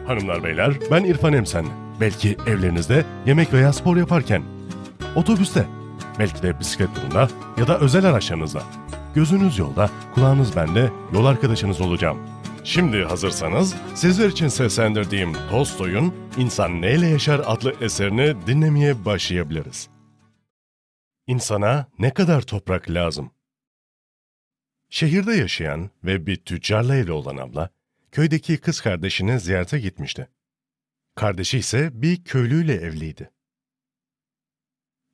Hanımlar beyler, ben İrfan Emsen. Belki evlerinizde yemek veya spor yaparken, otobüste, belki de bisiklet turunda ya da özel araçlarınızda. Gözünüz yolda, kulağınız bende, yol arkadaşınız olacağım. Şimdi hazırsanız sizler için seslendirdiğim Tolstoy'un İnsan Neyle Yaşar adlı eserini dinlemeye başlayabiliriz. İnsana ne kadar toprak lazım? Şehirde yaşayan ve bir tüccarla evli olan abla, köydeki kız kardeşini ziyarete gitmişti. Kardeşi ise bir köylüyle evliydi.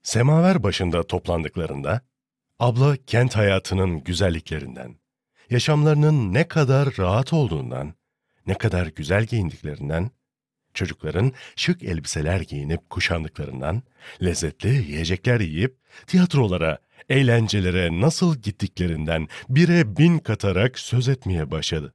Semaver başında toplandıklarında, abla kent hayatının güzelliklerinden, yaşamlarının ne kadar rahat olduğundan, ne kadar güzel giyindiklerinden, çocukların şık elbiseler giyinip kuşandıklarından, lezzetli yiyecekler yiyip tiyatrolara, eğlencelere nasıl gittiklerinden 1'e 1000 katarak söz etmeye başladı.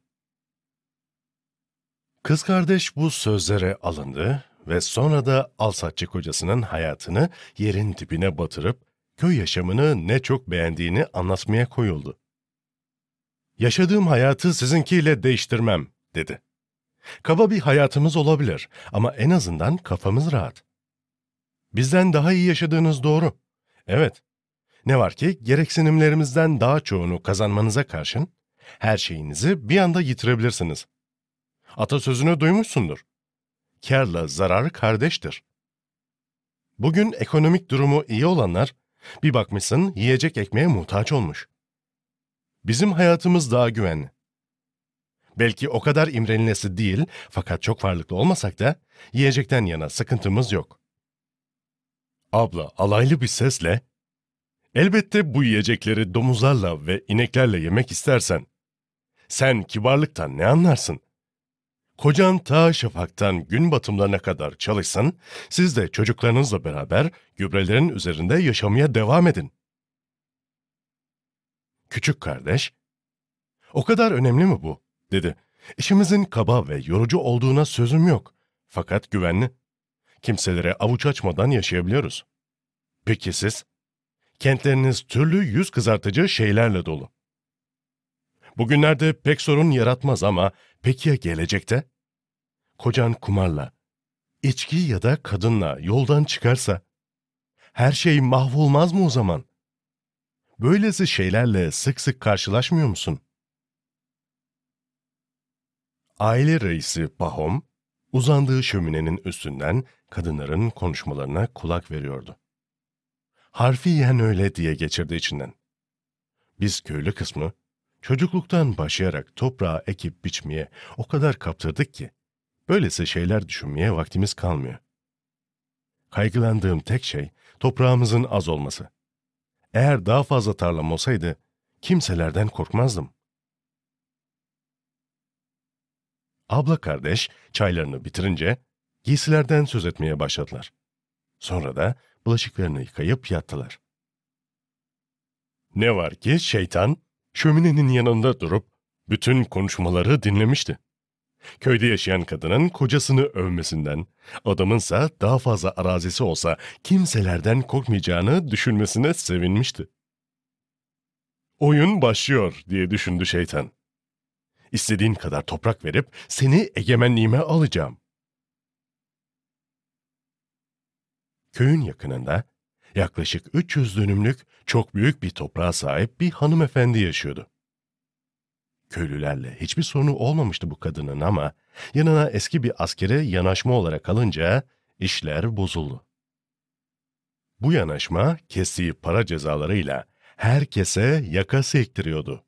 Kız kardeş bu sözlere alındı ve sonra da alsatçı kocasının hayatını yerin dibine batırıp köy yaşamını ne çok beğendiğini anlatmaya koyuldu. "Yaşadığım hayatı sizinkiyle değiştirmem," dedi. "Kaba bir hayatımız olabilir ama en azından kafamız rahat. Bizden daha iyi yaşadığınız doğru. Evet, ne var ki gereksinimlerimizden daha çoğunu kazanmanıza karşın her şeyinizi bir anda yitirebilirsiniz. Atasözünü duymuşsundur. Kârla zarar kardeştir. Bugün ekonomik durumu iyi olanlar bir bakmışsın yiyecek ekmeğe muhtaç olmuş. Bizim hayatımız daha güvenli. Belki o kadar imrenilesi değil fakat çok varlıklı olmasak da yiyecekten yana sıkıntımız yok." Abla alaylı bir sesle, "Elbette bu yiyecekleri domuzlarla ve ineklerle yemek istersen. Sen kibarlıktan ne anlarsın? Kocan ta şafaktan gün batımlarına kadar çalışsın, siz de çocuklarınızla beraber gübrelerin üzerinde yaşamaya devam edin." Küçük kardeş, "O kadar önemli mi bu?" dedi. "İşimizin kaba ve yorucu olduğuna sözüm yok. Fakat güvenli. Kimselere avuç açmadan yaşayabiliyoruz. Peki siz? Kentleriniz türlü yüz kızartıcı şeylerle dolu. Bugünlerde pek sorun yaratmaz ama peki ya gelecekte? Kocan kumarla, içki ya da kadınla yoldan çıkarsa? Her şey mahvolmaz mı o zaman? Böylesi şeylerle sık sık karşılaşmıyor musun?" Aile reisi Pahom, uzandığı şöminenin üstünden kadınların konuşmalarına kulak veriyordu. Harfiyen öyle diye geçirdi içinden. Biz köylü kısmı, çocukluktan başlayarak toprağa ekip biçmeye o kadar kaptırdık ki, böylesi şeyler düşünmeye vaktimiz kalmıyor. Kaygılandığım tek şey toprağımızın az olması. Eğer daha fazla tarlam olsaydı, kimselerden korkmazdım. Abla kardeş çaylarını bitirince giysilerden söz etmeye başladılar. Sonra da bulaşıklarını yıkayıp yattılar. Ne var ki şeytan şöminenin yanında durup bütün konuşmaları dinlemişti. Köyde yaşayan kadının kocasını övmesinden, adamınsa daha fazla arazisi olsa kimselerden korkmayacağını düşünmesine sevinmişti. "Oyun başlıyor," diye düşündü şeytan. "İstediğin kadar toprak verip seni egemenliğime alacağım." Köyün yakınında yaklaşık 300 dönümlük çok büyük bir toprağa sahip bir hanımefendi yaşıyordu. Köylülerle hiçbir sorunu olmamıştı bu kadının ama yanına eski bir askere yanaşma olarak alınca işler bozuldu. Bu yanaşma kestiği para cezalarıyla herkese yaka silktiriyordu.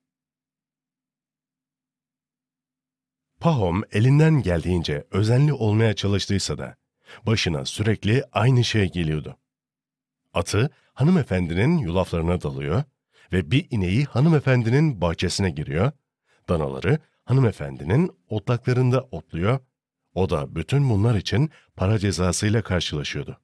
Pahom elinden geldiğince özenli olmaya çalıştıysa da başına sürekli aynı şey geliyordu. Atı hanımefendinin yulaflarına dalıyor ve bir ineği hanımefendinin bahçesine giriyor, danaları hanımefendinin otlaklarında otluyor, o da bütün bunlar için para cezasıyla karşılaşıyordu.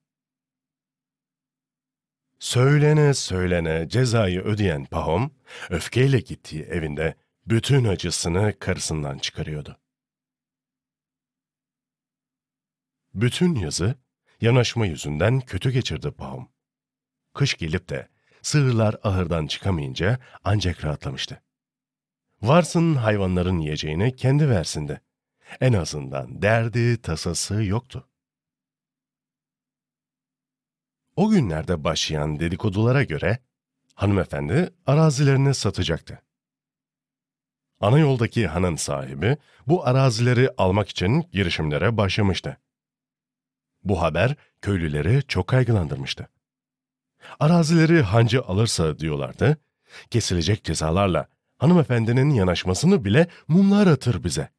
Söylene söylene cezayı ödeyen Pahom, öfkeyle gittiği evinde bütün acısını karısından çıkarıyordu. Bütün yazı yanaşma yüzünden kötü geçirdi Pahom. Kış gelip de sığırlar ahırdan çıkamayınca ancak rahatlamıştı. Varsın hayvanların yiyeceğini kendi versin de. En azından derdi, tasası yoktu. O günlerde başlayan dedikodulara göre hanımefendi arazilerini satacaktı. Ana yoldaki hanın sahibi bu arazileri almak için girişimlere başlamıştı. Bu haber köylüleri çok kaygılandırmıştı. Arazileri hancı alırsa diyorlardı, kesilecek cezalarla hanımefendinin yanaşmasını bile mumlar atır bize.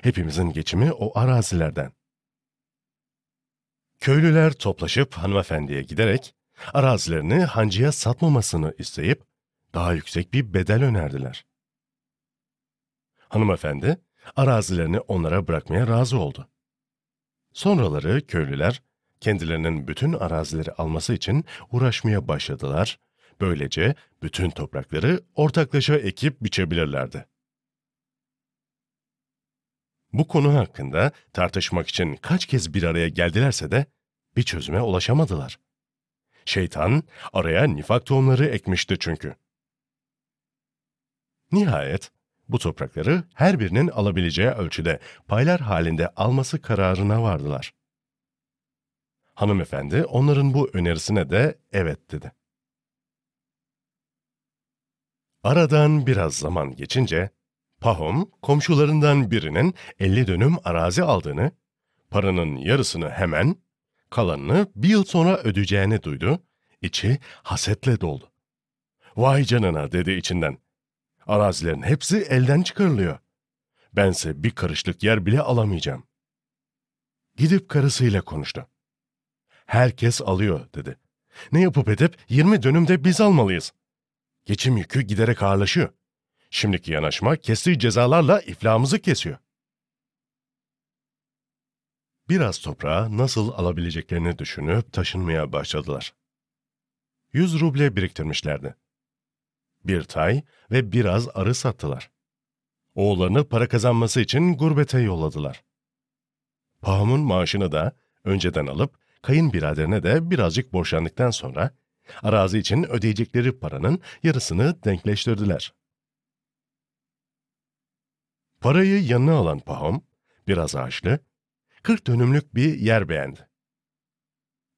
Hepimizin geçimi o arazilerden. Köylüler toplaşıp hanımefendiye giderek arazilerini hancıya satmamasını isteyip daha yüksek bir bedel önerdiler. Hanımefendi arazilerini onlara bırakmaya razı oldu. Sonraları köylüler kendilerinin bütün arazileri alması için uğraşmaya başladılar. Böylece bütün toprakları ortaklaşa ekip biçebilirlerdi. Bu konu hakkında tartışmak için kaç kez bir araya geldilerse de bir çözüme ulaşamadılar. Şeytan araya nifak tohumları ekmişti çünkü. Nihayet bu toprakları her birinin alabileceği ölçüde paylar halinde alması kararına vardılar. Hanımefendi onların bu önerisine de evet dedi. Aradan biraz zaman geçince Pahom komşularından birinin 50 dönüm arazi aldığını, paranın yarısını hemen, kalanını bir yıl sonra ödeyeceğini duydu, içi hasetle doldu. Vay canına dedi içinden. Arazilerin hepsi elden çıkarılıyor. Bense bir karışlık yer bile alamayacağım. Gidip karısıyla konuştu. Herkes alıyor dedi. Ne yapıp edip 20 dönümde biz almalıyız. Geçim yükü giderek ağırlaşıyor. Şimdiki yanaşma kestiği cezalarla iflahımızı kesiyor. Biraz toprağı nasıl alabileceklerini düşünüp taşınmaya başladılar. 100 ruble biriktirmişlerdi. Bir tay ve biraz arı sattılar. Oğullarını para kazanması için gurbete yolladılar. Paham'ın maaşını da önceden alıp kayınbiraderine de birazcık borçlandıktan sonra arazi için ödeyecekleri paranın yarısını denkleştirdiler. Parayı yanına alan Pahom, biraz ağaçlı, 40 dönümlük bir yer beğendi.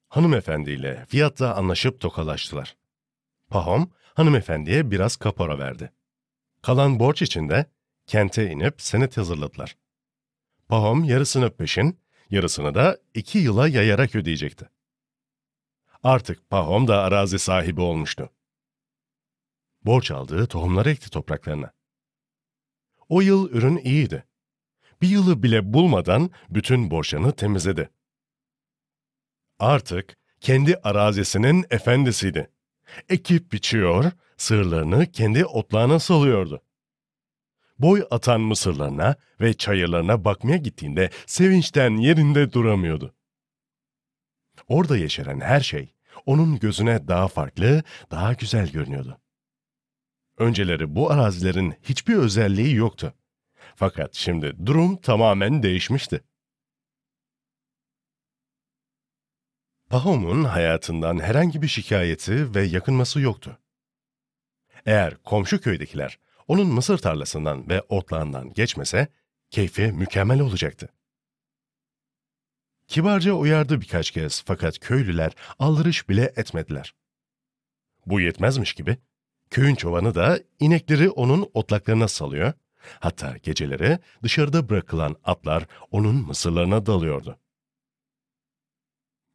Hanımefendiyle fiyatta anlaşıp tokalaştılar. Pahom, hanımefendiye biraz kapora verdi. Kalan borç için de kente inip senet hazırladılar. Pahom yarısını peşin, yarısını da 2 yıla yayarak ödeyecekti. Artık Pahom da arazi sahibi olmuştu. Borç aldığı tohumları ekti topraklarına. O yıl ürün iyiydi. Bir yılı bile bulmadan bütün borçlarını temizledi. Artık kendi arazisinin efendisiydi. Ekip biçiyor, sığırlarını kendi otlağına salıyordu. Boy atan mısırlarına ve çayırlarına bakmaya gittiğinde sevinçten yerinde duramıyordu. Orada yeşeren her şey onun gözüne daha farklı, daha güzel görünüyordu. Önceleri bu arazilerin hiçbir özelliği yoktu. Fakat şimdi durum tamamen değişmişti. Pahom'un hayatından herhangi bir şikayeti ve yakınması yoktu. Eğer komşu köydekiler onun mısır tarlasından ve otlağından geçmese, keyfi mükemmel olacaktı. Kibarca uyardı birkaç kez fakat köylüler aldırış bile etmediler. Bu yetmezmiş gibi, köyün çobanı da inekleri onun otlaklarına salıyor, hatta geceleri dışarıda bırakılan atlar onun mısırlarına dalıyordu.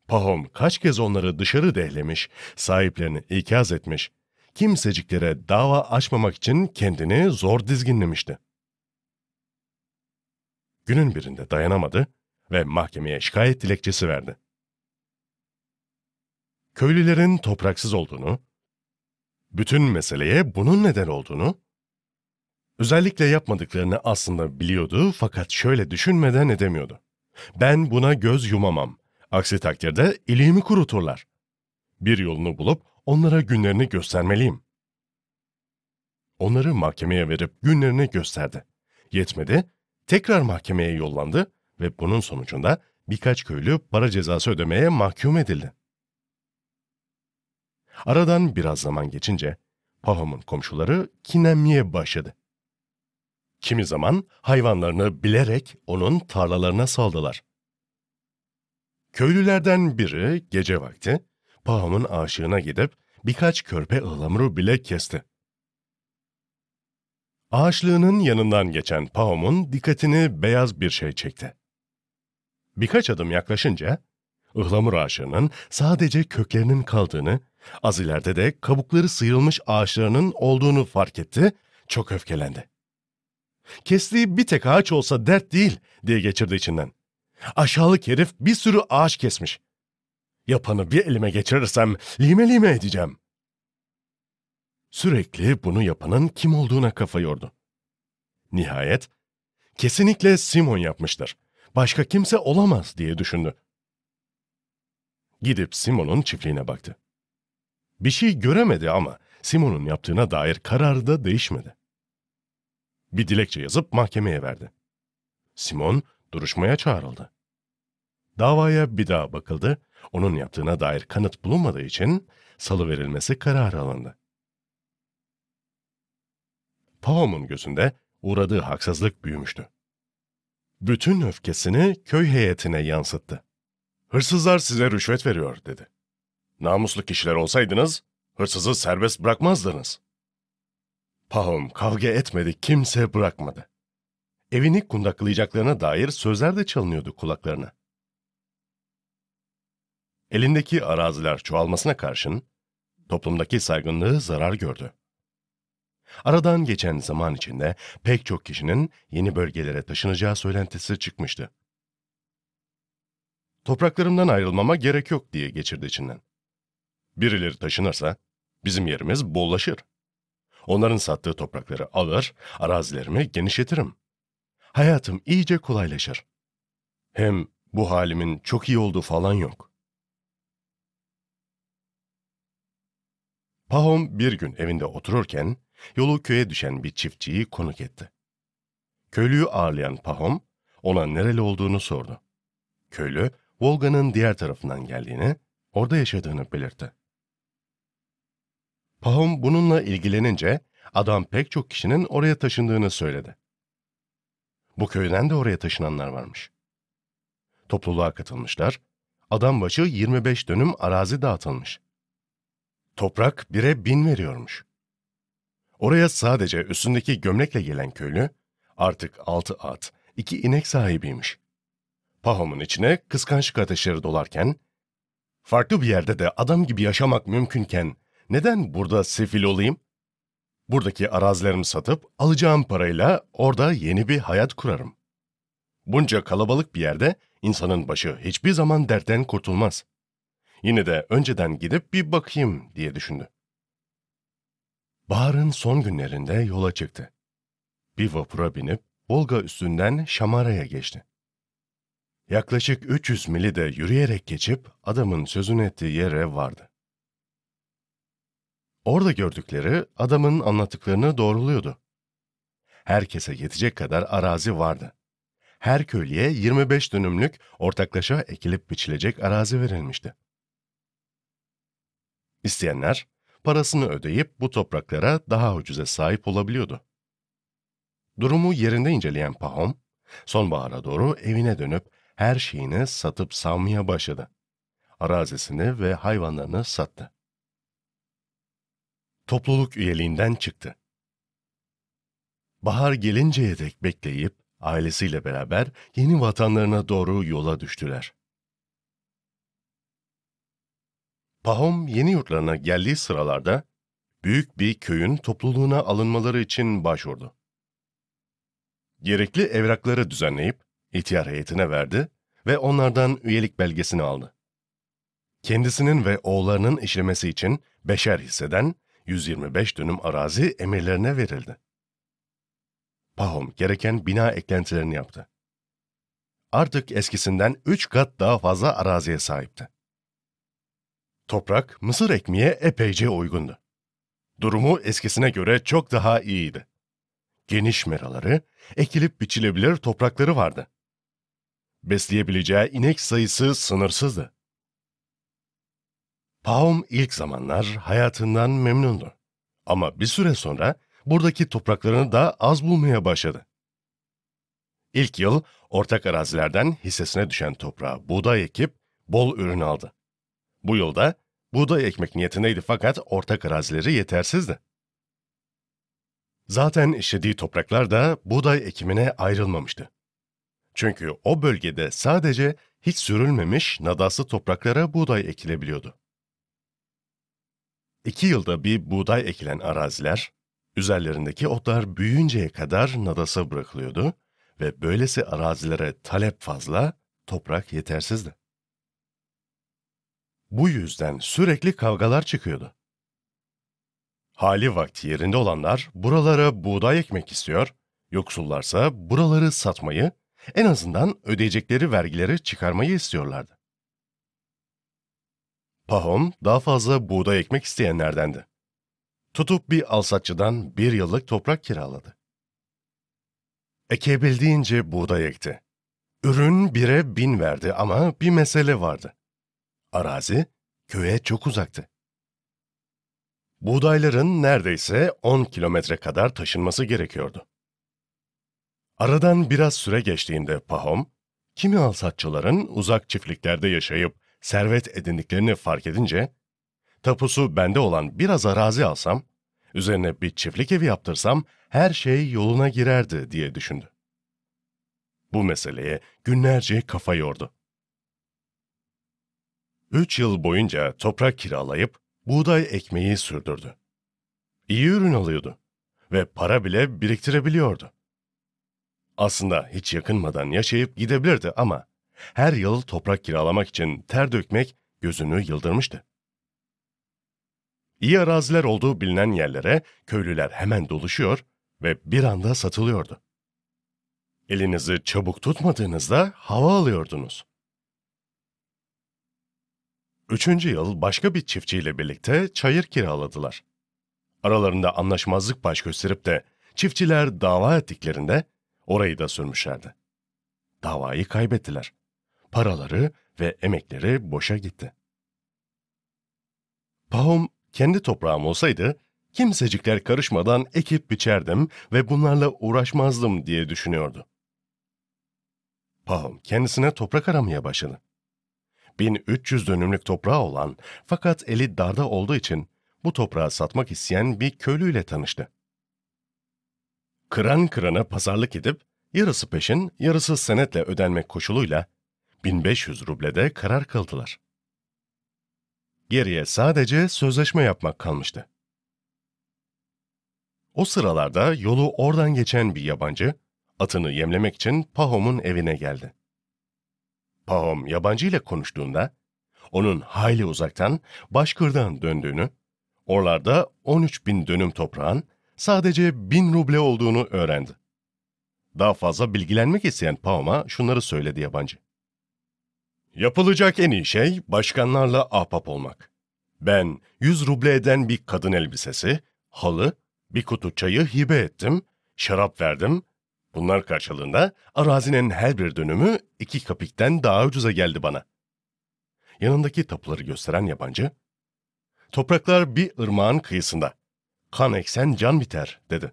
Pahom kaç kez onları dışarı dehlemiş, sahiplerini ikaz etmiş, kimseciklere dava açmamak için kendini zor dizginlemişti. Günün birinde dayanamadı ve mahkemeye şikayet dilekçesi verdi. Köylülerin topraksız olduğunu, bütün meseleye bunun neden olduğunu, özellikle yapmadıklarını aslında biliyordu fakat şöyle düşünmeden edemiyordu. Ben buna göz yumamam. Aksi takdirde iliğimi kuruturlar. Bir yolunu bulup onlara günlerini göstermeliyim. Onları mahkemeye verip günlerini gösterdi. Yetmedi, tekrar mahkemeye yollandı ve bunun sonucunda birkaç köylü para cezası ödemeye mahkum edildi. Aradan biraz zaman geçince Pahom'un komşuları kinlenmeye başladı. Kimi zaman hayvanlarını bilerek onun tarlalarına saldılar. Köylülerden biri gece vakti Pahom'un aşığına gidip birkaç körpe ıhlamuru bile kesti. Ağaçlığının yanından geçen Pahom'un dikkatini beyaz bir şey çekti. Birkaç adım yaklaşınca ıhlamur ağaçlarının sadece köklerinin kaldığını, az ileride de kabukları sıyrılmış ağaçlarının olduğunu fark etti, çok öfkelendi. Kestiği bir tek ağaç olsa dert değil diye geçirdi içinden. Aşağılık herif bir sürü ağaç kesmiş. Yapanı bir elime geçirirsem lime lime edeceğim. Sürekli bunu yapanın kim olduğuna kafa yordu. Nihayet, kesinlikle Simon yapmıştır. Başka kimse olamaz diye düşündü. Gidip Simon'un çiftliğine baktı. Bir şey göremedi ama Simon'un yaptığına dair kararı da değişmedi. Bir dilekçe yazıp mahkemeye verdi. Simon duruşmaya çağrıldı. Davaya bir daha bakıldı, onun yaptığına dair kanıt bulunmadığı için salıverilmesi kararı alındı. Pahom'un gözünde uğradığı haksızlık büyümüştü. Bütün öfkesini köy heyetine yansıttı. "Hırsızlar size rüşvet veriyor," dedi. "Namuslu kişiler olsaydınız, hırsızı serbest bırakmazdınız." Pahom kavga etmedi, kimse bırakmadı. Evini kundaklayacaklarına dair sözler de çalınıyordu kulaklarına. Elindeki araziler çoğalmasına karşın, toplumdaki saygınlığı zarar gördü. Aradan geçen zaman içinde pek çok kişinin yeni bölgelere taşınacağı söylentisi çıkmıştı. "Topraklarımdan ayrılmama gerek yok," diye geçirdi içinden. "Birileri taşınırsa bizim yerimiz bollaşır. Onların sattığı toprakları alır, arazilerimi genişletirim. Hayatım iyice kolaylaşır. Hem bu halimin çok iyi olduğu falan yok." Pahom bir gün evinde otururken yolu köye düşen bir çiftçiyi konuk etti. Köylüyü ağırlayan Pahom ona nereli olduğunu sordu. Köylü, Volga'nın diğer tarafından geldiğini, orada yaşadığını belirtti. Pahom bununla ilgilenince adam pek çok kişinin oraya taşındığını söyledi. Bu köyden de oraya taşınanlar varmış. Topluluğa katılmışlar, adam başı 25 dönüm arazi dağıtılmış. Toprak 1'e 1000 veriyormuş. Oraya sadece üstündeki gömlekle gelen köylü, artık 6 at, 2 inek sahibiymiş. Pahom'un içine kıskançlık ateşleri dolarken, farklı bir yerde de adam gibi yaşamak mümkünken, neden burada sefil olayım? Buradaki arazilerimi satıp alacağım parayla orada yeni bir hayat kurarım. Bunca kalabalık bir yerde insanın başı hiçbir zaman dertten kurtulmaz. Yine de önceden gidip bir bakayım diye düşündü. Baharın son günlerinde yola çıktı. Bir vapura binip Volga üstünden Şamara'ya geçti. Yaklaşık 300 mili de yürüyerek geçip adamın sözünü ettiği yere vardı. Orada gördükleri adamın anlattıklarını doğruluyordu. Herkese yetecek kadar arazi vardı. Her köylüye 25 dönümlük ortaklaşa ekilip biçilecek arazi verilmişti. İsteyenler parasını ödeyip bu topraklara daha ucuza sahip olabiliyordu. Durumu yerinde inceleyen Pahom, sonbahara doğru evine dönüp her şeyini satıp savmaya başladı. Arazisini ve hayvanlarını sattı. Topluluk üyeliğinden çıktı. Bahar gelinceye dek bekleyip ailesiyle beraber yeni vatanlarına doğru yola düştüler. Pahom yeni yurtlarına geldiği sıralarda büyük bir köyün topluluğuna alınmaları için başvurdu. Gerekli evrakları düzenleyip ihtiyar heyetine verdi ve onlardan üyelik belgesini aldı. Kendisinin ve oğullarının işlemesi için 5'er hisseden 125 dönüm arazi emirlerine verildi. Pahom gereken bina eklentilerini yaptı. Artık eskisinden 3 kat daha fazla araziye sahipti. Toprak mısır ekmeye epeyce uygundu. Durumu eskisine göre çok daha iyiydi. Geniş meraları, ekilip biçilebilir toprakları vardı. Besleyebileceği inek sayısı sınırsızdı. Pahom ilk zamanlar hayatından memnundu. Ama bir süre sonra buradaki topraklarını da az bulmaya başladı. İlk yıl ortak arazilerden hissesine düşen toprağa buğday ekip bol ürün aldı. Bu yılda buğday ekmek niyetindeydi fakat ortak arazileri yetersizdi. Zaten işlediği topraklar da buğday ekimine ayrılmamıştı. Çünkü o bölgede sadece hiç sürülmemiş nadaslı topraklara buğday ekilebiliyordu. 2 yılda bir buğday ekilen araziler, üzerlerindeki otlar büyüyünceye kadar nadasa bırakılıyordu ve böylesi arazilere talep fazla, toprak yetersizdi. Bu yüzden sürekli kavgalar çıkıyordu. Hali vakti yerinde olanlar buralara buğday ekmek istiyor, yoksullarsa buraları satmayı, en azından ödeyecekleri vergileri çıkarmayı istiyorlardı. Pahom daha fazla buğday ekmek isteyenlerdendi. Tutup bir alsatçıdan 1 yıllık toprak kiraladı. Ekebildiğince buğday ekti. Ürün 1'e 1000 verdi ama bir mesele vardı. Arazi köye çok uzaktı. Buğdayların neredeyse 10 kilometre kadar taşınması gerekiyordu. Aradan biraz süre geçtiğinde Pahom, kimi alsatçıların uzak çiftliklerde yaşayıp servet edindiklerini fark edince, tapusu bende olan biraz arazi alsam, üzerine bir çiftlik evi yaptırsam her şey yoluna girerdi diye düşündü. Bu meseleye günlerce kafa yordu. 3 yıl boyunca toprak kiralayıp buğday ekmeği sürdürdü. İyi ürün alıyordu ve para bile biriktirebiliyordu. Aslında hiç yakınmadan yaşayıp gidebilirdi ama her yıl toprak kiralamak için ter dökmek gözünü yıldırmıştı. İyi araziler olduğu bilinen yerlere köylüler hemen doluşuyor ve bir anda satılıyordu. Elinizi çabuk tutmadığınızda hava alıyordunuz. 3. yıl başka bir çiftçiyle birlikte çayır kiraladılar. Aralarında anlaşmazlık baş gösterip de çiftçiler dava ettiklerinde orayı da sürmüşlerdi. Davayı kaybettiler. Paraları ve emekleri boşa gitti. Pahom kendi toprağım olsaydı kimsecikler karışmadan ekip biçerdim ve bunlarla uğraşmazdım diye düşünüyordu. Pahom kendisine toprak aramaya başladı. 1300 dönümlük toprağı olan fakat eli darda olduğu için bu toprağı satmak isteyen bir köylüyle tanıştı. Kıran kırana pazarlık edip yarısı peşin yarısı senetle ödenmek koşuluyla 1500 rublede karar kıldılar. Geriye sadece sözleşme yapmak kalmıştı. O sıralarda yolu oradan geçen bir yabancı, atını yemlemek için Pahom'un evine geldi. Pahom yabancı ile konuştuğunda, onun hayli uzaktan Başkır'dan döndüğünü, oralarda 13.000 dönüm toprağın sadece 1000 ruble olduğunu öğrendi. Daha fazla bilgilenmek isteyen Pahom'a şunları söyledi yabancı. Yapılacak en iyi şey başkanlarla ahbap olmak. Ben 100 ruble eden bir kadın elbisesi, halı, bir kutu çayı hibe ettim, şarap verdim. Bunlar karşılığında arazinin her bir dönümü 2 kapikten daha ucuza geldi bana. Yanındaki tapuları gösteren yabancı, topraklar bir ırmağın kıyısında. Kan eksen can biter, dedi.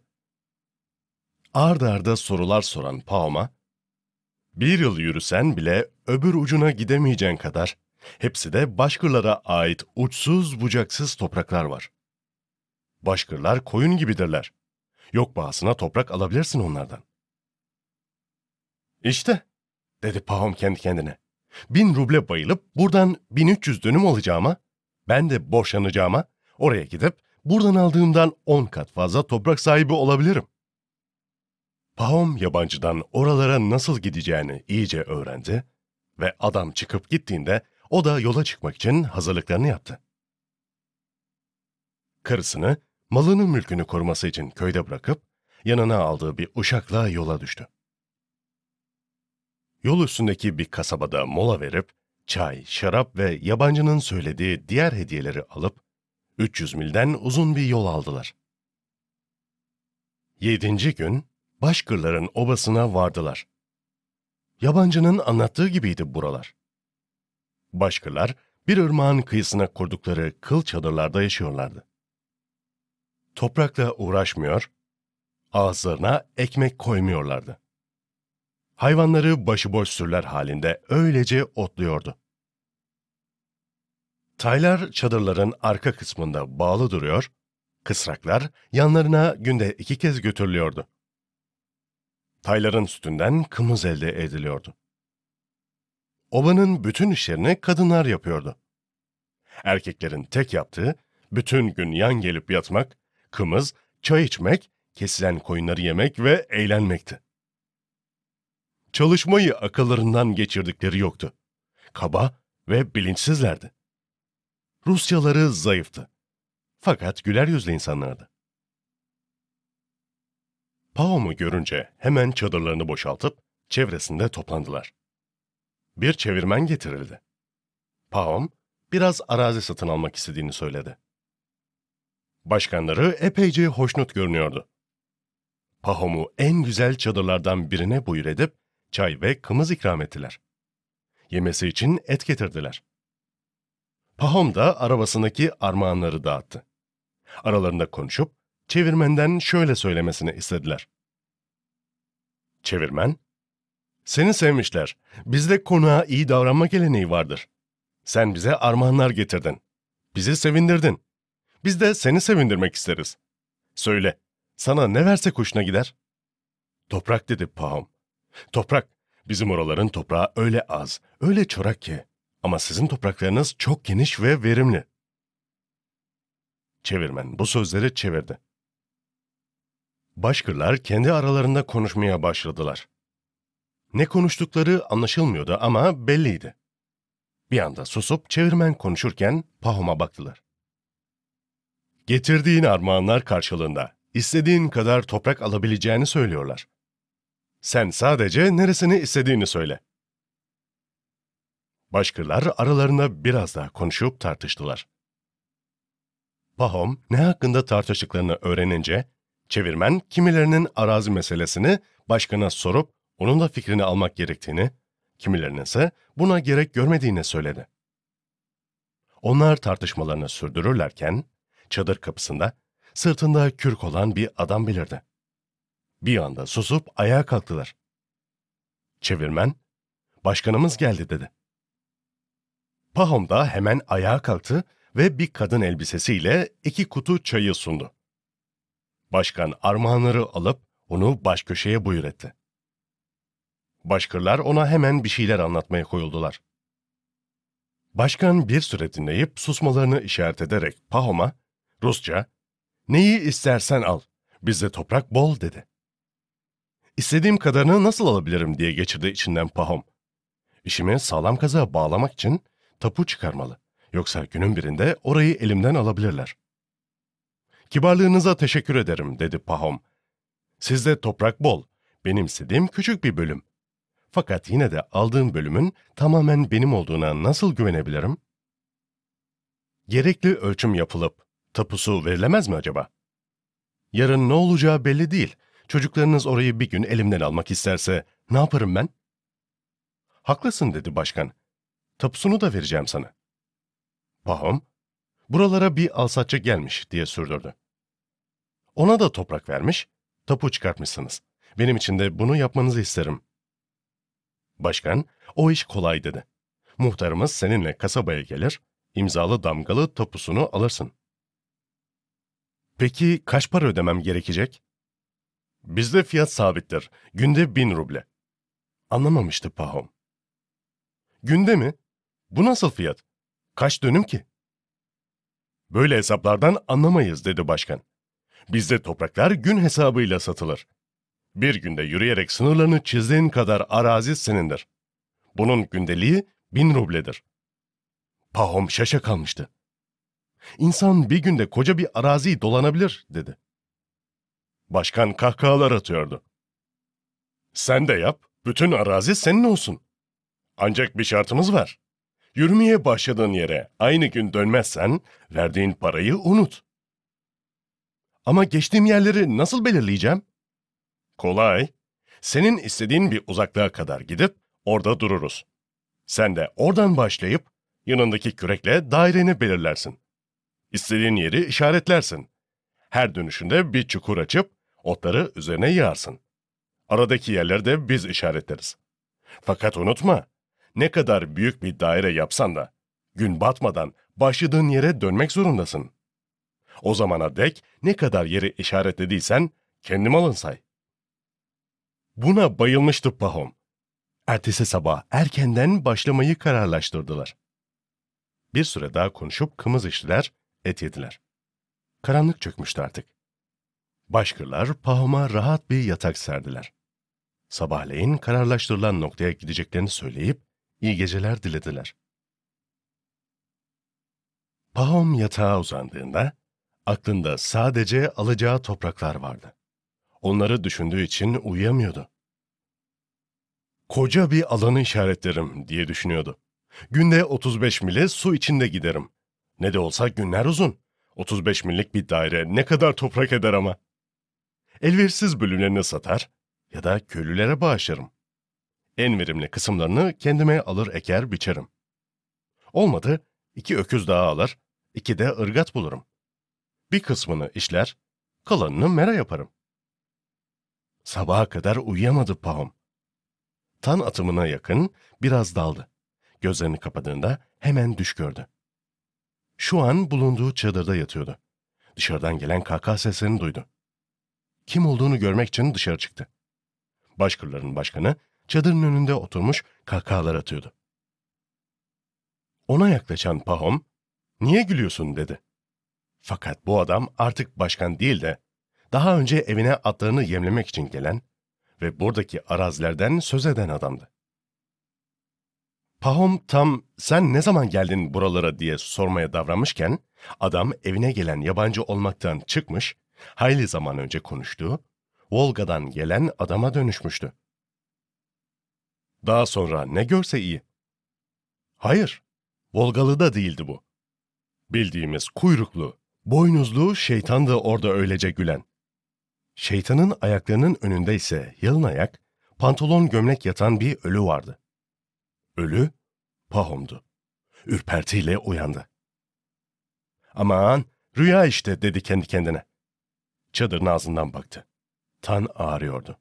Arda arda sorular soran Pahom'a, 1 yıl yürüsen bile öbür ucuna gidemeyeceğin kadar, hepsi de Başkırlara ait uçsuz bucaksız topraklar var. Başkırlar koyun gibidirler. Yok bahasına toprak alabilirsin onlardan. İşte, dedi Pahom kendi kendine. 1000 ruble bayılıp buradan 1300 dönüm alacağıma, ben de boşanacağıma, oraya gidip buradan aldığımdan 10 kat fazla toprak sahibi olabilirim. Pahom yabancıdan oralara nasıl gideceğini iyice öğrendi ve adam çıkıp gittiğinde o da yola çıkmak için hazırlıklarını yaptı. Karısını, malını mülkünü koruması için köyde bırakıp yanına aldığı bir uşakla yola düştü. Yol üstündeki bir kasabada mola verip çay, şarap ve yabancının söylediği diğer hediyeleri alıp 300 milden uzun bir yol aldılar. 7. gün Başkırların obasına vardılar. Yabancının anlattığı gibiydi buralar. Başkırlar bir ırmağın kıyısına kurdukları kıl çadırlarda yaşıyorlardı. Toprakla uğraşmıyor, ağızlarına ekmek koymuyorlardı. Hayvanları başıboş sürüler halinde öylece otluyordu. Taylar çadırların arka kısmında bağlı duruyor, kısraklar yanlarına günde 2 kez götürülüyordu. Tayların sütünden kımız elde ediliyordu. Obanın bütün işlerini kadınlar yapıyordu. Erkeklerin tek yaptığı bütün gün yan gelip yatmak, kımız, çay içmek, kesilen koyunları yemek ve eğlenmekti. Çalışmayı akıllarından geçirdikleri yoktu. Kaba ve bilinçsizlerdi. Rusyaları zayıftı. Fakat güler yüzlü insanlardı. Pahom'u görünce hemen çadırlarını boşaltıp çevresinde toplandılar. Bir çevirmen getirildi. Pahom, biraz arazi satın almak istediğini söyledi. Başkanları epeyce hoşnut görünüyordu. Pahom'u en güzel çadırlardan birine buyur edip çay ve kımız ikram ettiler. Yemesi için et getirdiler. Pahom da arabasındaki armağanları dağıttı. Aralarında konuşup çevirmenden şöyle söylemesini istediler. Çevirmen, "Seni sevmişler. Bizde konağa iyi davranma geleneği vardır. Sen bize armağanlar getirdin. Bizi sevindirdin. Biz de seni sevindirmek isteriz. Söyle, sana ne versek hoşuna gider?" "Toprak," dedi Pahom. "Toprak, bizim oraların toprağı öyle az, öyle çorak ki. Ama sizin topraklarınız çok geniş ve verimli." Çevirmen bu sözleri çevirdi. Başkırlar kendi aralarında konuşmaya başladılar. Ne konuştukları anlaşılmıyordu ama belliydi. Bir anda susup çevirmen konuşurken Pahom'a baktılar. "Getirdiğin armağanlar karşılığında istediğin kadar toprak alabileceğini söylüyorlar. Sen sadece neresini istediğini söyle." Başkırlar aralarında biraz daha konuşup tartıştılar. Pahom ne hakkında tartıştıklarını öğrenince, çevirmen kimilerinin arazi meselesini başkana sorup onun da fikrini almak gerektiğini, kimilerinin ise buna gerek görmediğini söyledi. Onlar tartışmalarını sürdürürlerken, çadır kapısında sırtında kürk olan bir adam belirdi. Bir anda susup ayağa kalktılar. Çevirmen, "Başkanımız geldi," dedi. Pahom da hemen ayağa kalktı ve bir kadın elbisesiyle 2 kutu çayı sundu. Başkan armağanları alıp onu baş köşeye buyur etti. Başkırlar ona hemen bir şeyler anlatmaya koyuldular. Başkan bir süre dinleyip susmalarını işaret ederek Pahom'a, Rusça, "Neyi istersen al, bizde toprak bol," dedi. "İstediğim kadarını nasıl alabilirim?" diye geçirdi içinden Pahom. "İşimi sağlam kazığa bağlamak için tapu çıkarmalı. Yoksa günün birinde orayı elimden alabilirler." "Kibarlığınıza teşekkür ederim," dedi Pahom. "Sizde toprak bol, benim istediğim küçük bir bölüm. Fakat yine de aldığım bölümün tamamen benim olduğuna nasıl güvenebilirim?" "Gerekli ölçüm yapılıp tapusu verilemez mi acaba?" "Yarın ne olacağı belli değil. Çocuklarınız orayı bir gün elimden almak isterse ne yaparım ben?" "Haklısın," dedi başkan. "Tapusunu da vereceğim sana." Pahom, "Buralara bir alsatçı gelmiş," diye sürdürdü. "Ona da toprak vermiş, tapu çıkartmışsınız. Benim için de bunu yapmanızı isterim." Başkan, "O iş kolay," dedi. "Muhtarımız seninle kasabaya gelir, imzalı damgalı tapusunu alırsın." "Peki kaç para ödemem gerekecek?" "Bizde fiyat sabittir, günde 1000 ruble." Anlamamıştı Pahom. "Günde mi? Bu nasıl fiyat? Kaç dönüm ki?" "Böyle hesaplardan anlamayız," dedi başkan. "Bizde topraklar gün hesabıyla satılır. Bir günde yürüyerek sınırlarını çizdiğin kadar arazi senindir. Bunun gündeliği 1000 rubledir." Pahom şaşa kalmıştı. "İnsan bir günde koca bir araziyi dolanabilir," dedi. Başkan kahkahalar atıyordu. "Sen de yap, bütün arazi senin olsun. Ancak bir şartımız var. Yürümeye başladığın yere aynı gün dönmezsen verdiğin parayı unut." "Ama geçtiğim yerleri nasıl belirleyeceğim?" "Kolay. Senin istediğin bir uzaklığa kadar gidip orada dururuz. Sen de oradan başlayıp yanındaki kürekle daireni belirlersin. İstediğin yeri işaretlersin. Her dönüşünde bir çukur açıp Otları üzerine yığarsın. Aradaki yerleri de biz işaretleriz. Fakat unutma, ne kadar büyük bir daire yapsan da, gün batmadan başladığın yere dönmek zorundasın. O zamana dek ne kadar yeri işaretlediysen kendi malın say. Buna bayılmıştı Pahom. Ertesi sabah erkenden başlamayı kararlaştırdılar. Bir süre daha konuşup kımız içtiler, et yediler. Karanlık çökmüştü artık. Başkırlar Pahom'a rahat bir yatak serdiler. Sabahleyin kararlaştırılan noktaya gideceklerini söyleyip iyi geceler dilediler. Pahom yatağa uzandığında aklında sadece alacağı topraklar vardı. Onları düşündüğü için uyuyamıyordu. Koca bir alanı işaretlerim diye düşünüyordu. Günde 35 mile su içinde giderim. Ne de olsa günler uzun. 35 millik bir daire ne kadar toprak eder ama. Elverişsiz bölümlerini satar ya da köylülere bağışlarım. En verimli kısımlarını kendime alır eker biçerim. Olmadı 2 öküz daha alır, 2 de ırgat bulurum. Bir kısmını işler, kalanını mera yaparım. Sabaha kadar uyuyamadı Pahom. Tan atımına yakın biraz daldı. Gözlerini kapadığında hemen düş gördü. Şu an bulunduğu çadırda yatıyordu. Dışarıdan gelen kahkaha seslerini duydu. Kim olduğunu görmek için dışarı çıktı. Başkırların başkanı çadırın önünde oturmuş kahkahalar atıyordu. Ona yaklaşan Pahom, "Niye gülüyorsun?" dedi. Fakat bu adam artık başkan değil de daha önce evine atlarını yemlemek için gelen ve buradaki arazilerden söz eden adamdı. Pahom tam "Sen ne zaman geldin buralara?" diye sormaya davranmışken adam evine gelen yabancı olmaktan çıkmış, hayli zaman önce konuştuğu, Volga'dan gelen adama dönüşmüştü. Daha sonra ne görse iyi. Hayır, Volgalı da değildi bu. Bildiğimiz kuyruklu, boynuzlu şeytandı orada öylece gülen. Şeytanın ayaklarının önünde ise yalın ayak, pantolon gömlek yatan bir ölü vardı. Ölü, Pahom'du. Ürpertiyle uyandı. "Aman, rüya işte," dedi kendi kendine. Çadırın ağzından baktı. Tan ağrıyordu.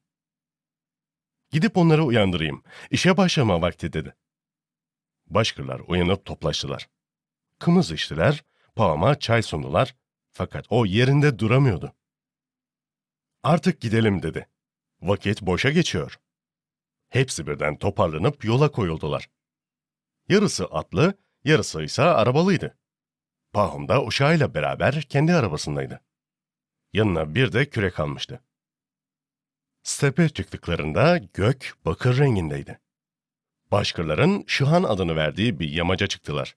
"Gidip onları uyandırayım. İşe başlama vakti," dedi. Başkırlar uyanıp toplaştılar. Kımız içtiler, Pahom'a çay sundular. Fakat o yerinde duramıyordu. "Artık gidelim," dedi. "Vakit boşa geçiyor." Hepsi birden toparlanıp yola koyuldular. Yarısı atlı, yarısı ise arabalıydı. Pahom da uşağıyla beraber kendi arabasındaydı. Yanına bir de kürek almıştı. Stepe çıktıklarında gök bakır rengindeydi. Başkırların Şıhan adını verdiği bir yamaca çıktılar.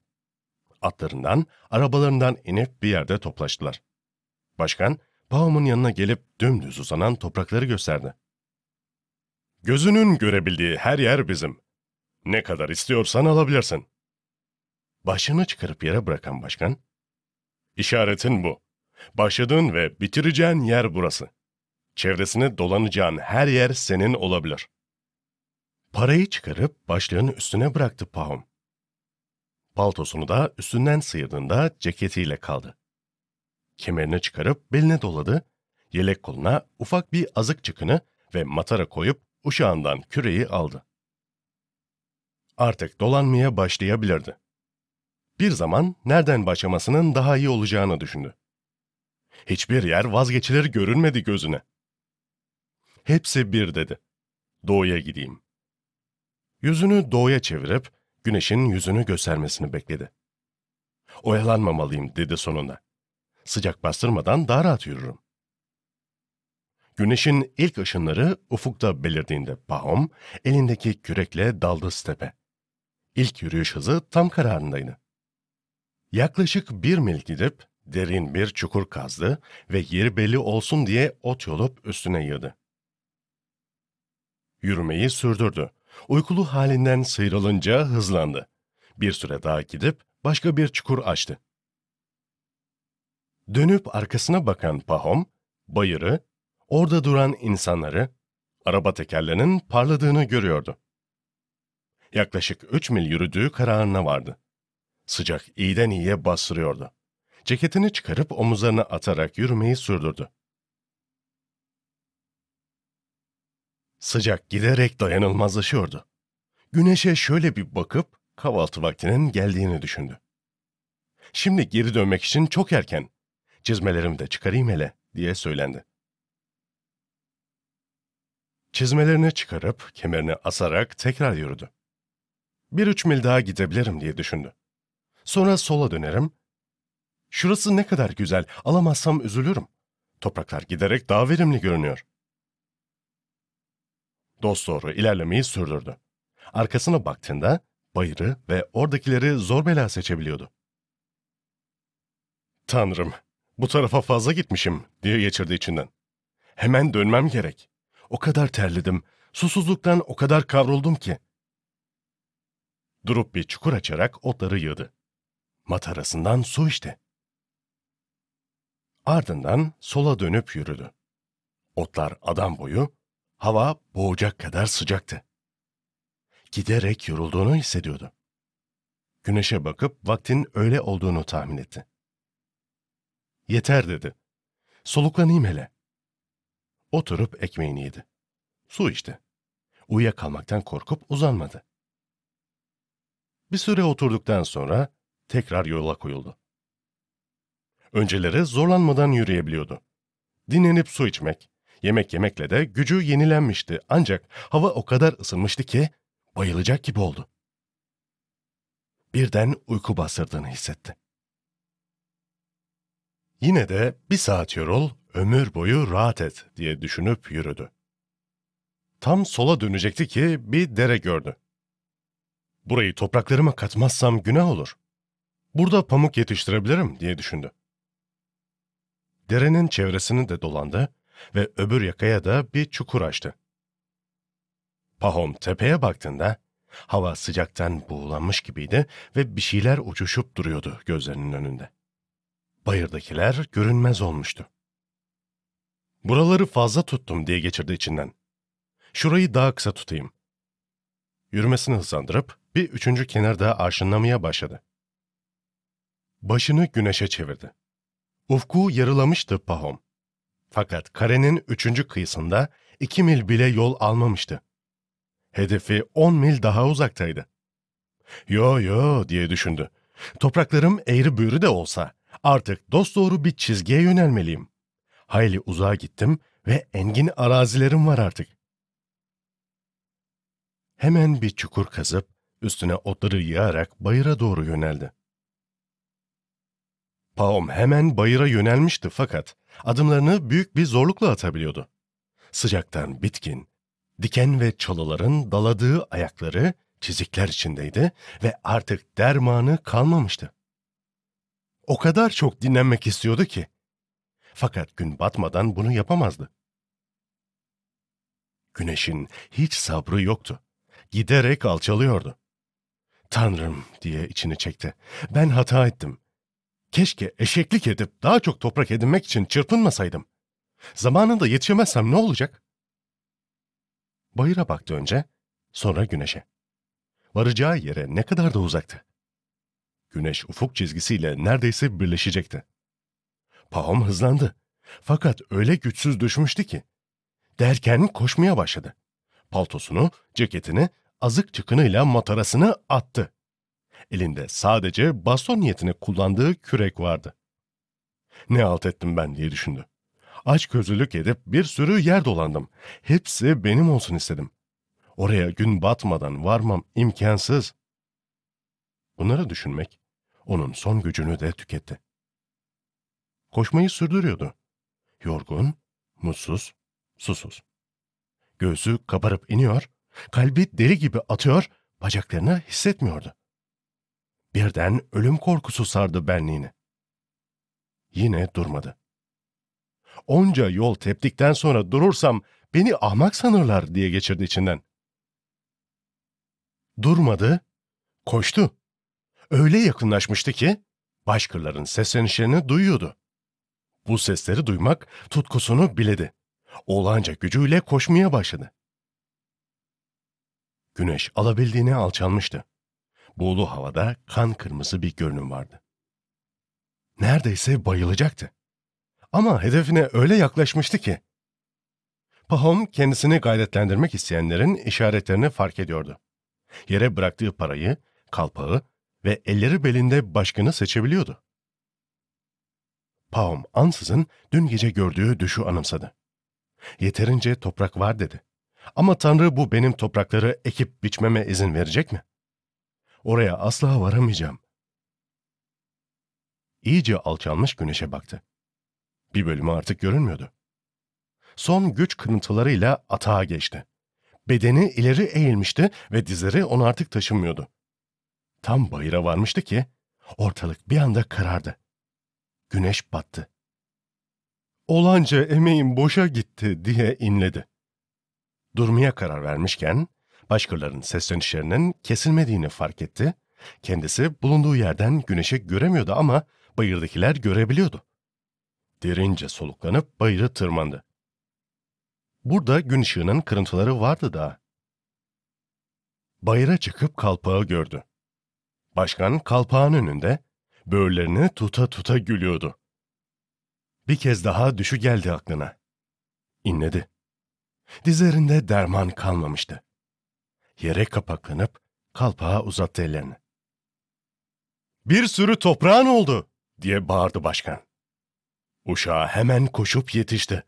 Atlarından, arabalarından inip bir yerde toplaştılar. Başkan, Pahom'un yanına gelip dümdüz uzanan toprakları gösterdi. "Gözünün görebildiği her yer bizim. Ne kadar istiyorsan alabilirsin." Başını çıkarıp yere bırakan başkan, "İşaretin bu. Başladığın ve bitireceğin yer burası. Çevresini dolanacağın her yer senin olabilir." Parayı çıkarıp başlığın üstüne bıraktı Pahom. Paltosunu da üstünden sıyırdığında ceketiyle kaldı. Kemerini çıkarıp beline doladı, yelek koluna ufak bir azık çıkını ve matara koyup uşağından küreği aldı. Artık dolanmaya başlayabilirdi. Bir zaman nereden başlamasının daha iyi olacağını düşündü. Hiçbir yer vazgeçilir görünmedi gözüne. Hepsi bir dedi. Doğuya gideyim. Yüzünü doğuya çevirip güneşin yüzünü göstermesini bekledi. Oyalanmamalıyım dedi sonunda. Sıcak bastırmadan daha rahat yürürüm. Güneşin ilk ışınları ufukta belirdiğinde Pahom elindeki kürekle daldı stepe. İlk yürüyüş hızı tam kararındaydı. Yaklaşık 1 mil gidip derin bir çukur kazdı ve yeri belli olsun diye ot yolup üstüne yığdı. Yürümeyi sürdürdü. Uykulu halinden sıyrılınca hızlandı. Bir süre daha gidip başka bir çukur açtı. Dönüp arkasına bakan Pahom, bayırı, orada duran insanları, araba tekerlerinin parladığını görüyordu. Yaklaşık 3 mil yürüdüğü kararına vardı. Sıcak iyiden iyiye bastırıyordu. Ceketini çıkarıp omuzlarına atarak yürümeyi sürdürdü. Sıcak giderek dayanılmazlaşıyordu. Güneşe şöyle bir bakıp kahvaltı vaktinin geldiğini düşündü. Şimdi geri dönmek için çok erken. Çizmelerimi de çıkarayım hele diye söylendi. Çizmelerini çıkarıp kemerini asarak tekrar yürüdü. 1-3 mil daha gidebilirim diye düşündü. Sonra sola dönerim. Şurası ne kadar güzel, alamazsam üzülürüm. Topraklar giderek daha verimli görünüyor. Dosdoğru ilerlemeyi sürdürdü. Arkasına baktığında bayırı ve oradakileri zor bela seçebiliyordu. Tanrım, bu tarafa fazla gitmişim diye geçirdi içinden. Hemen dönmem gerek. O kadar terledim, susuzluktan o kadar kavruldum ki. Durup bir çukur açarak otları yığdı. Matarasından su içti. Ardından sola dönüp yürüdü. Otlar adam boyu, hava boğacak kadar sıcaktı. Giderek yorulduğunu hissediyordu. Güneşe bakıp vaktin öyle olduğunu tahmin etti. Yeter dedi. Soluklanayım hele. Oturup ekmeğini yedi. Su içti. Uyuyakalmaktan korkup uzanmadı. Bir süre oturduktan sonra tekrar yola koyuldu. Önceleri zorlanmadan yürüyebiliyordu. Dinlenip su içmek, yemek yemekle de gücü yenilenmişti ancak hava o kadar ısınmıştı ki bayılacak gibi oldu. Birden uyku bastırdığını hissetti. Yine de 1 saat yorul, ömür boyu rahat et diye düşünüp yürüdü. Tam sola dönecekti ki bir dere gördü. Burayı topraklarıma katmazsam günah olur. Burada pamuk yetiştirebilirim diye düşündü. Derenin çevresini de dolandı ve öbür yakaya da bir çukur açtı. Pahom tepeye baktığında hava sıcaktan buğulanmış gibiydi ve bir şeyler uçuşup duruyordu gözlerinin önünde. Bayırdakiler görünmez olmuştu. Buraları fazla tuttum diye geçirdi içinden. Şurayı daha kısa tutayım. Yürümesini hızlandırıp bir 3. kenarda arşınlamaya başladı. Başını güneşe çevirdi. Ufku yarılamıştı Pahom. Fakat karenin 3. kıyısında 2 mil bile yol almamıştı. Hedefi 10 mil daha uzaktaydı. Yo diye düşündü. Topraklarım eğri büğrü de olsa artık dosdoğru bir çizgiye yönelmeliyim. Hayli uzağa gittim ve engin arazilerim var artık. Hemen bir çukur kazıp üstüne otları yığarak bayıra doğru yöneldi. Pahom hemen bayıra yönelmişti fakat adımlarını büyük bir zorlukla atabiliyordu. Sıcaktan bitkin, diken ve çalıların daladığı ayakları çizikler içindeydi ve artık dermanı kalmamıştı. O kadar çok dinlenmek istiyordu ki. Fakat gün batmadan bunu yapamazdı. Güneşin hiç sabrı yoktu. Giderek alçalıyordu. Tanrım diye içini çekti. Ben hata ettim. Keşke eşeklik edip daha çok toprak edinmek için çırpınmasaydım. Zamanında yetişemezsem ne olacak? Bayıra baktı önce, sonra güneşe. Varacağı yere ne kadar da uzaktı. Güneş ufuk çizgisiyle neredeyse birleşecekti. Pahom hızlandı. Fakat öyle güçsüz düşmüştü ki. Derken koşmaya başladı. Paltosunu, ceketini, azık çıkınıyla matarasını attı. Elinde sadece baston niyetine kullandığı kürek vardı. Ne halt ettim ben diye düşündü. Açgözlülük edip bir sürü yer dolandım. Hepsi benim olsun istedim. Oraya gün batmadan varmam imkansız. Bunları düşünmek onun son gücünü de tüketti. Koşmayı sürdürüyordu. Yorgun, mutsuz, susuz. Göğsü kabarıp iniyor, kalbi deli gibi atıyor, bacaklarını hissetmiyordu. Birden ölüm korkusu sardı benliğini. Yine durmadı. Onca yol teptikten sonra durursam beni ahmak sanırlar diye geçirdi içinden. Durmadı, koştu. Öyle yakınlaşmıştı ki başkalarının seslenişlerini duyuyordu. Bu sesleri duymak tutkusunu biledi. Olağanca gücüyle koşmaya başladı. Güneş alabildiğine alçalmıştı. Buğulu havada kan kırmızı bir görünüm vardı. Neredeyse bayılacaktı. Ama hedefine öyle yaklaşmıştı ki. Pahom kendisini gayretlendirmek isteyenlerin işaretlerini fark ediyordu. Yere bıraktığı parayı, kalpağı ve elleri belinde başkanı seçebiliyordu. Pahom ansızın dün gece gördüğü düşü anımsadı. Yeterince toprak var dedi. Ama Tanrı bu benim toprakları ekip biçmeme izin verecek mi? Oraya asla varamayacağım. İyice alçalmış güneşe baktı. Bir bölümü artık görünmüyordu. Son güç kırıntılarıyla atağa geçti. Bedeni ileri eğilmişti ve dizleri onu artık taşımıyordu. Tam bayıra varmıştı ki ortalık bir anda karardı. Güneş battı. Olanca emeğim boşa gitti diye inledi. Durmaya karar vermişken başkalarının seslenişlerinin kesilmediğini fark etti. Kendisi bulunduğu yerden güneşi göremiyordu ama bayırdakiler görebiliyordu. Derince soluklanıp bayırı tırmandı. Burada gün ışığının kırıntıları vardı da. Bayıra çıkıp kalpağı gördü. Başkan kalpağın önünde, böğürlerini tuta tuta gülüyordu. Bir kez daha düşü geldi aklına. İnledi. Dizlerinde derman kalmamıştı. Yere kapaklanıp kalpağa uzattı ellerini. "Bir sürü toprağın oldu!" diye bağırdı başkan. Uşağı hemen koşup yetişti.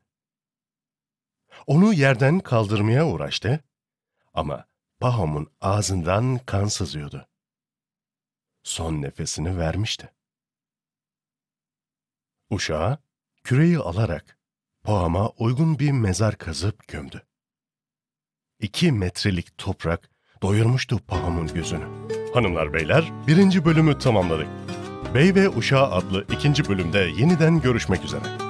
Onu yerden kaldırmaya uğraştı ama Pahom'un ağzından kan sızıyordu. Son nefesini vermişti. Uşağı küreği alarak Pahom'a uygun bir mezar kazıp gömdü. 2 metrelik toprak doyurmuştu Pahom'un gözünü. Hanımlar beyler, 1. bölümü tamamladık. Bey ve Uşağı adlı 2. bölümde yeniden görüşmek üzere.